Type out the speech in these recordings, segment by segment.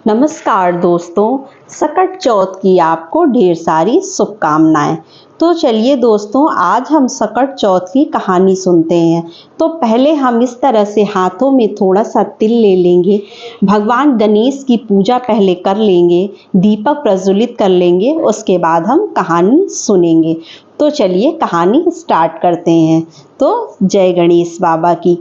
नमस्कार दोस्तों, सकट चौथ की आपको ढेर सारी शुभकामनाएं। तो चलिए दोस्तों, आज हम सकट चौथ की कहानी सुनते हैं। तो पहले हम इस तरह से हाथों में थोड़ा सा तिल ले लेंगे, भगवान गणेश की पूजा पहले कर लेंगे, दीपक प्रज्वलित कर लेंगे, उसके बाद हम कहानी सुनेंगे। तो चलिए कहानी स्टार्ट करते हैं। तो जय गणेश बाबा की।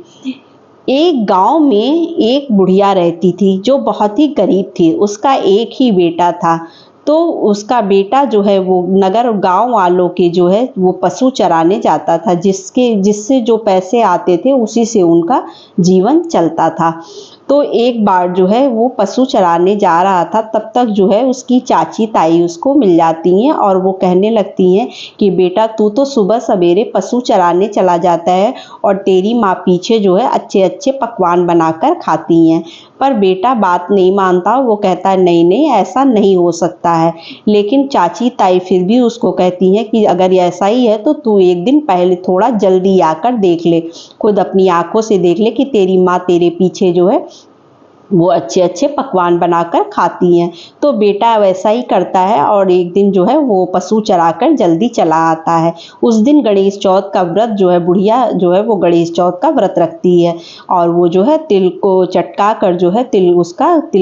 एक गांव में एक बुढ़िया रहती थी जो बहुत ही गरीब थी। उसका एक ही बेटा था। तो उसका बेटा जो है वो नगर गांव वालों के जो है वो पशु चराने जाता था, जिससे जो पैसे आते थे उसी से उनका जीवन चलता था। तो एक बार जो है वो पशु चराने जा रहा था, तब तक जो है उसकी चाची ताई उसको मिल जाती हैं और वो कहने लगती हैं कि बेटा, तू तो सुबह सवेरे पशु चराने चला जाता है और तेरी माँ पीछे जो है अच्छे अच्छे पकवान बनाकर खाती हैं। पर बेटा बात नहीं मानता। वो कहता है नहीं नहीं, ऐसा नहीं हो सकता है। लेकिन चाची ताई फिर भी उसको कहती हैं कि अगर ऐसा ही है तो तू एक दिन पहले थोड़ा जल्दी आकर देख ले, खुद अपनी आंखों से देख ले कि तेरी माँ तेरे पीछे जो है वो अच्छे अच्छे पकवान बनाकर खाती हैं। तो बेटा वैसा ही करता है और एक दिन जो है वो पशु चराकर जल्दी चला आता है। उस दिन गणेश चौथ का व्रत जो है बुढ़िया जो है वो गणेश चौथ का व्रत रखती है और वो जो है तिल को चटका कर जो है तिल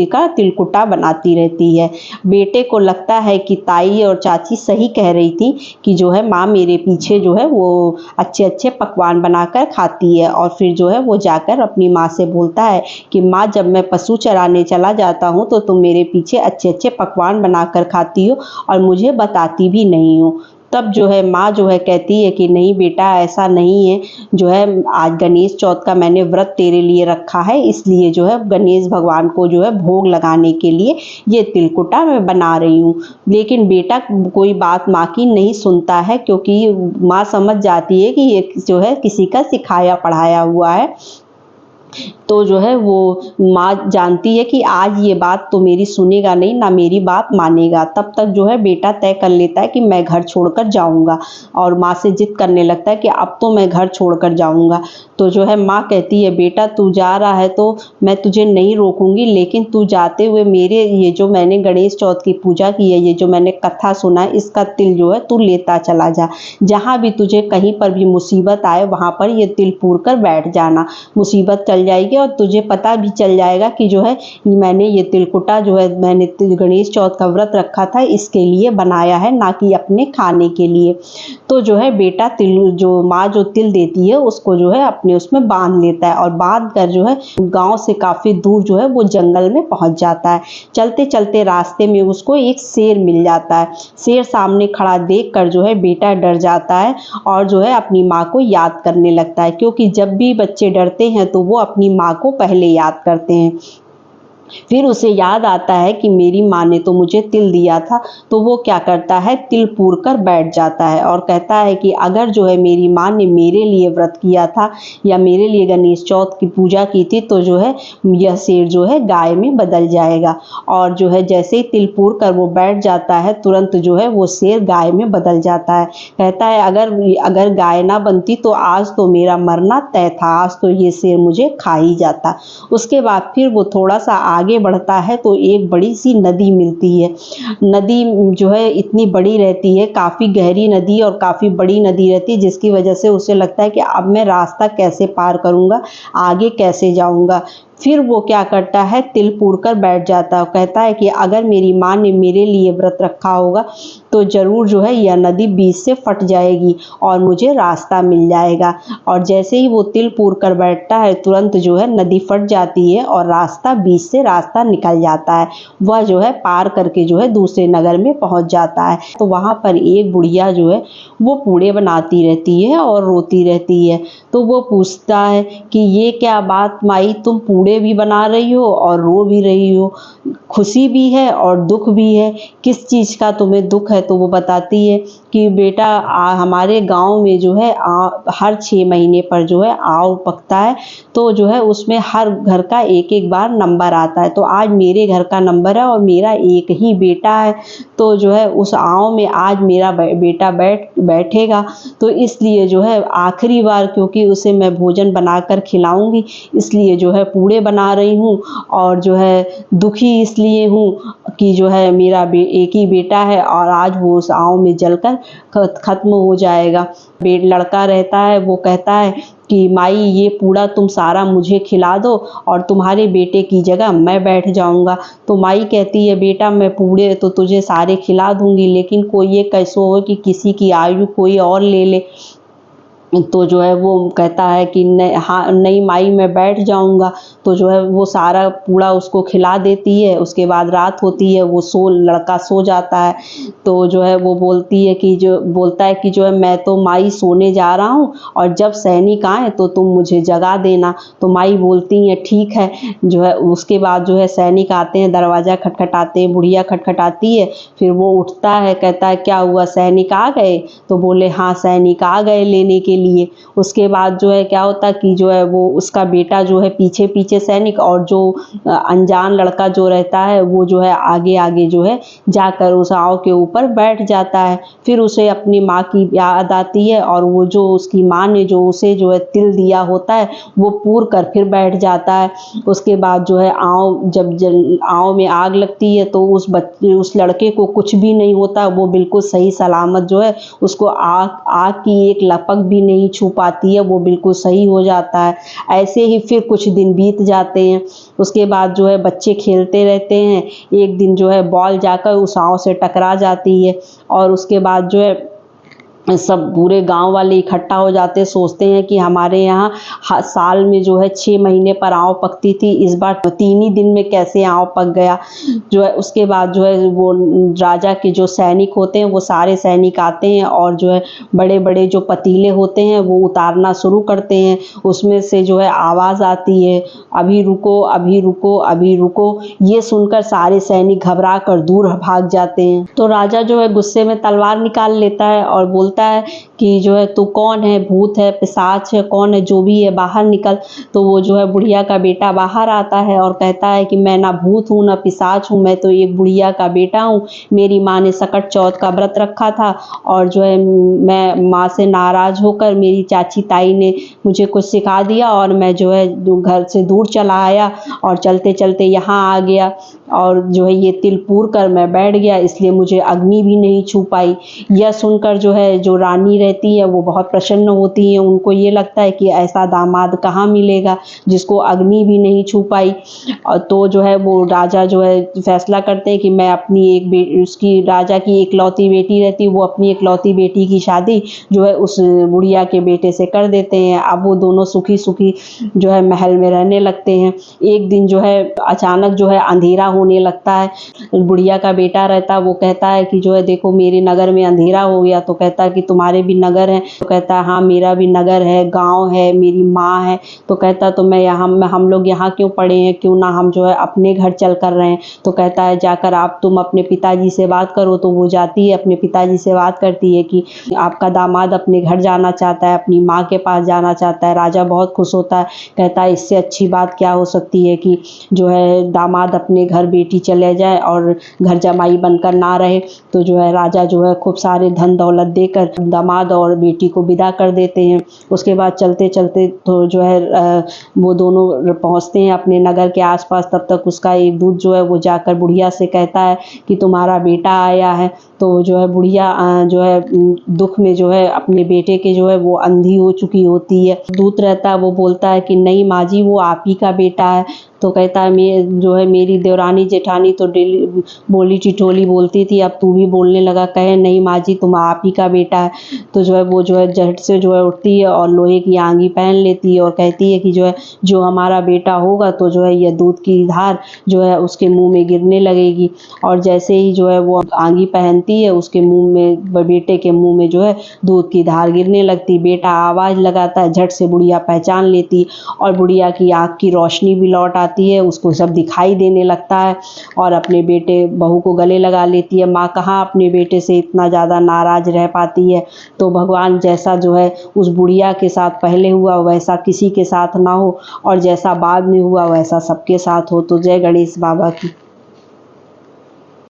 का तिलकुटा बनाती रहती है। बेटे को लगता है कि ताई और चाची सही कह रही थी कि जो है माँ मेरे पीछे जो है वो अच्छे अच्छे पकवान बनाकर खाती है। और फिर जो है वो जाकर अपनी माँ से बोलता है कि माँ, जब मैं पशु चराने चला जाता हूँ तो तुम मेरे पीछे अच्छे अच्छे पकवान बनाकर खाती हो और मुझे बताती भी नहीं हो। तब जो है माँ जो है कहती है कि नहीं बेटा, ऐसा नहीं है। जो है आज गणेश चौथ का मैंने व्रत तेरे लिए रखा है, इसलिए जो है गणेश भगवान को जो है भोग लगाने के लिए ये तिलकुटा मैं बना रही हूँ। लेकिन बेटा कोई बात माँ की नहीं सुनता है, क्योंकि माँ समझ जाती है कि ये जो है किसी का सिखाया पढ़ाया हुआ है। तो जो है वो माँ जानती है कि आज ये बात तो मेरी सुनेगा नहीं, ना मेरी बात मानेगा। तब तक जो है बेटा तय कर लेता है कि मैं घर छोड़कर जाऊंगा और माँ से जिद करने लगता है कि अब तो मैं घर छोड़कर जाऊंगा। तो जो है माँ कहती है बेटा तू जा रहा है तो मैं तुझे नहीं रोकूंगी, लेकिन तू जाते हुए मेरे ये जो मैंने गणेश चौथ की पूजा की है, ये जो मैंने कथा सुना है, इसका तिल जो है तू लेता चला जा। जहाँ भी तुझे कहीं पर भी मुसीबत आए वहाँ पर ये तिल पूर कर बैठ जाना, मुसीबत चल जाएगी और तुझे पता भी चल जाएगा कि जो है मैंने ये तिलकुटा जो है मैंने गणेश चौथ का व्रत रखा था इसके लिए बनाया है, ना कि अपने खाने के लिए। तो जो है बेटा तिल जो माँ जो तिल देती है उसको जो है अपने उसमें बांध लेता है और बांध कर जो है गांव से काफी दूर जो है वो जंगल में पहुंच जाता है। चलते चलते रास्ते में उसको एक शेर मिल जाता है। शेर सामने खड़ा देख कर जो है बेटा डर जाता है और जो है अपनी माँ को याद करने लगता है, क्योंकि जब भी बच्चे डरते हैं तो वो अपनी माँ को पहले याद करते हैं। फिर उसे याद आता है कि मेरी माँ ने तो मुझे तिल दिया था। तो वो क्या करता है, तिल पूर कर बैठ जाता है और कहता है कि अगर जो है मेरी माँ ने मेरे लिए व्रत किया था या मेरे लिए गणेश चौथ की पूजा की थी तो जो है यह शेर जो है गाय में बदल जाएगा। और जो है जैसे ही तिल पूर कर वो बैठ जाता है, तुरंत जो है वो शेर गाय में बदल जाता है। कहता है अगर गाय ना बनती तो आज तो मेरा मरना तय था, आज तो ये शेर मुझे खा ही जाता। उसके बाद फिर वो थोड़ा सा आगे बढ़ता है तो एक बड़ी सी नदी मिलती है। नदी जो है इतनी बड़ी रहती है, काफ़ी गहरी नदी और काफ़ी बड़ी नदी रहती है, जिसकी वजह से उसे लगता है कि अब मैं रास्ता कैसे पार करूँगा, आगे कैसे जाऊँगा। फिर वो क्या करता है, तिल पूर कर बैठ जाता है। कहता है कि अगर मेरी माँ ने मेरे लिए व्रत रखा होगा तो ज़रूर जो है यह नदी बीच से फट जाएगी और मुझे रास्ता मिल जाएगा। और जैसे ही वो तिल पूर कर बैठता है, तुरंत जो है नदी फट जाती है और रास्ता बीच से रास्ता निकल जाता है। वह जो है पार करके जो है दूसरे नगर में पहुंच जाता है। तो वहाँ पर एक बुढ़िया जो है वो पूड़े बनाती रहती है और रोती रहती है। तो वो पूछता है कि ये क्या बात माई, तुम पूड़े भी बना रही हो और रो भी रही हो, खुशी भी है और दुख भी है, किस चीज़ का तुम्हें दुख है? तो वो बताती है कि कि बेटा हमारे गांव में जो है हर 6 महीने पर जो है आव पकता है, तो जो है उसमें हर घर का एक एक बार नंबर आता है। तो आज मेरे घर का नंबर है और मेरा एक ही बेटा है, तो जो है उस आव में आज मेरा बेटा बैठेगा, तो इसलिए जो है आखिरी बार, क्योंकि उसे मैं भोजन बनाकर खिलाऊंगी, इसलिए जो है पूड़े बना रही हूँ। और जो है दुखी इसलिए हूँ कि जो है मेरा एक ही बेटा है और आज वो उस आव में जलकर खत्म हो जाएगा। लड़का रहता है, वो कहता है कि माई ये पूड़ा तुम सारा मुझे खिला दो और तुम्हारे बेटे की जगह मैं बैठ जाऊंगा। तो माई कहती है बेटा मैं पूड़े तो तुझे सारे खिला दूंगी, लेकिन कोई ये कैसे हो कि किसी की आयु कोई और ले ले। तो जो है वो कहता है कि नहीं माई मैं बैठ जाऊंगा। तो जो है वो सारा पूड़ा उसको खिला देती है। उसके बाद रात होती है, वो लड़का सो जाता है। तो जो है वो बोलता है कि जो है मैं तो माई सोने जा रहा हूँ और जब सैनिक आए तो तुम मुझे जगा देना। तो माई बोलती है ठीक है। जो है उसके बाद जो है सैनिक आते हैं, दरवाज़ा खटखटाते हैं, बुढ़िया खटखटाती है, फिर वो उठता है, कहता है क्या हुआ सैनिक आ गए? तो बोले हाँ सैनिक आ गए लेने के लिए। उसके बाद जो है क्या होता कि जो है वो उसका बेटा जो है पीछे पीछे सैनिक, और जो अनजान लड़का जो रहता है वो जो है आगे आगे जो है जाकर उस आव के ऊपर बैठ जाता है। फिर उसे अपनी माँ की याद आती है और वो जो उसकी माँ ने जो उसे जो है तिल दिया होता है वो पूर कर फिर बैठ जाता है। उसके बाद जो है आव में आग लगती है तो उस लड़के को कुछ भी नहीं होता, वो बिल्कुल सही सलामत जो है, उसको आग की एक लपक भी नहीं छू पाती है, वो बिल्कुल सही हो जाता है। ऐसे ही फिर कुछ दिन बीत जाते हैं। उसके बाद जो है बच्चे खेलते रहते हैं। एक दिन जो है बॉल जाकर उस आव से टकरा जाती है और उसके बाद जो है सब पूरे गांव वाले इकट्ठा हो जाते हैं, सोचते हैं कि हमारे यहाँ साल में जो है 6 महीने पर आव पकती थी, इस बार 3 ही दिन में कैसे आव पक गया। जो है उसके बाद जो है वो राजा के जो सैनिक होते हैं वो सारे सैनिक आते हैं और जो है बड़े बड़े जो पतीले होते हैं वो उतारना शुरू करते हैं। उसमें से जो है आवाज़ आती है अभी रुको अभी रुको अभी रुको। ये सुनकर सारे सैनिक घबरा कर दूर भाग जाते हैं। तो राजा जो है गुस्से में तलवार निकाल लेता है और बोलता है कि जो है तू कौन है, भूत है, पिशाच है, कौन है, जो भी है बाहर निकल। तो वो जो है बुढ़िया का बेटा बाहर आता है और कहता है कि मैं ना भूत हूँ ना पिशाच हूँ, मैं तो एक बुढ़िया का बेटा हूँ। मेरी माँ ने सकट चौथ का व्रत रखा था और जो है मैं माँ से नाराज होकर मेरी चाची ताई ने मुझे कुछ सिखा दिया और मैं जो है घर से दूर चला आया और चलते चलते यहाँ आ गया और जो है ये तिल पूर कर मैं बैठ गया, इसलिए मुझे अग्नि भी नहीं छू पाई। यह सुनकर जो है जो रानी रहती है वो बहुत प्रसन्न होती है। उनको ये लगता है कि ऐसा दामाद कहाँ मिलेगा जिसको अग्नि भी नहीं छू पाई। और तो जो है वो राजा जो है फैसला करते हैं कि मैं अपनी उसकी राजा की इकलौती बेटी रहती है, वो अपनी इकलौती बेटी की शादी जो है उस बुढ़िया के बेटे से कर देते हैं। अब वो दोनों सुखी सुखी जो है महल में रहने लगते हैं। एक दिन जो है अचानक जो है अंधेरा होने लगता है। बुढ़िया का बेटा रहता है, वो कहता है कि जो है देखो मेरे नगर में अंधेरा हो गया। तो कहता है कि तुम्हारे भी नगर है? तो कहता है हाँ मेरा भी नगर है, गांव है, मेरी माँ है। तो कहता तो हम लोग यहाँ क्यों पड़े हैं, क्यों ना हम जो है अपने घर चल कर रहे हैं। तो कहता है जाकर आप तुम अपने पिताजी से बात करो। तो वो जाती है अपने पिताजी से बात करती है कि आपका दामाद अपने घर जाना चाहता है, अपनी माँ के पास जाना चाहता है। राजा बहुत खुश होता है, कहता है इससे अच्छी बात क्या हो सकती है कि जो है दामाद अपने घर बेटी चले जाए और घर जमाई बनकर ना रहे। तो जो है राजा जो है खूब सारे धन दौलत देकर दामाद और बेटी को विदा कर देते हैं। उसके बाद चलते चलते तो जो है वो दोनों पहुंचते हैं अपने नगर के आसपास। तब तक उसका एक दूत जो है वो जाकर बुढ़िया से कहता है कि तुम्हारा बेटा आया है। तो जो है बुढ़िया जो है दुख में जो है अपने बेटे के जो है वो अंधी हो चुकी होती है। दूत रहता है, वो बोलता है कि नहीं माँ जी वो आप ही का बेटा है। तो कहता है मैं जो है मेरी देवरानी जेठानी तो डेली बोली टिटोली बोलती थी, अब तू भी बोलने लगा। कहे नहीं माँ जी तुम आप ही का बेटा है। तो जो है वो जो है झट से जो है उठती है और लोहे की आंगी पहन लेती है और कहती है कि जो है जो हमारा बेटा होगा तो जो है यह दूध की धार जो है उसके मुंह में गिरने लगेगी। और जैसे ही जो है वो आंगी पहनती है उसके मुंह में, बेटे के मुंह में जो है दूध की धार गिरने लगती। बेटा आवाज़ लगाता है, झट से बुढ़िया पहचान लेती और बुढ़िया की आँख की रोशनी भी लौट जाती है, उसको सब दिखाई देने लगता है और अपने बेटे बहू को गले लगा लेती है। माँ कहाँ अपने बेटे से इतना ज़्यादा नाराज़ रह पाती है। तो भगवान जैसा जो है उस बुढ़िया के साथ पहले हुआ वैसा किसी के साथ ना हो, और जैसा बाद में हुआ वैसा सबके साथ हो। तो जय गणेश बाबा की।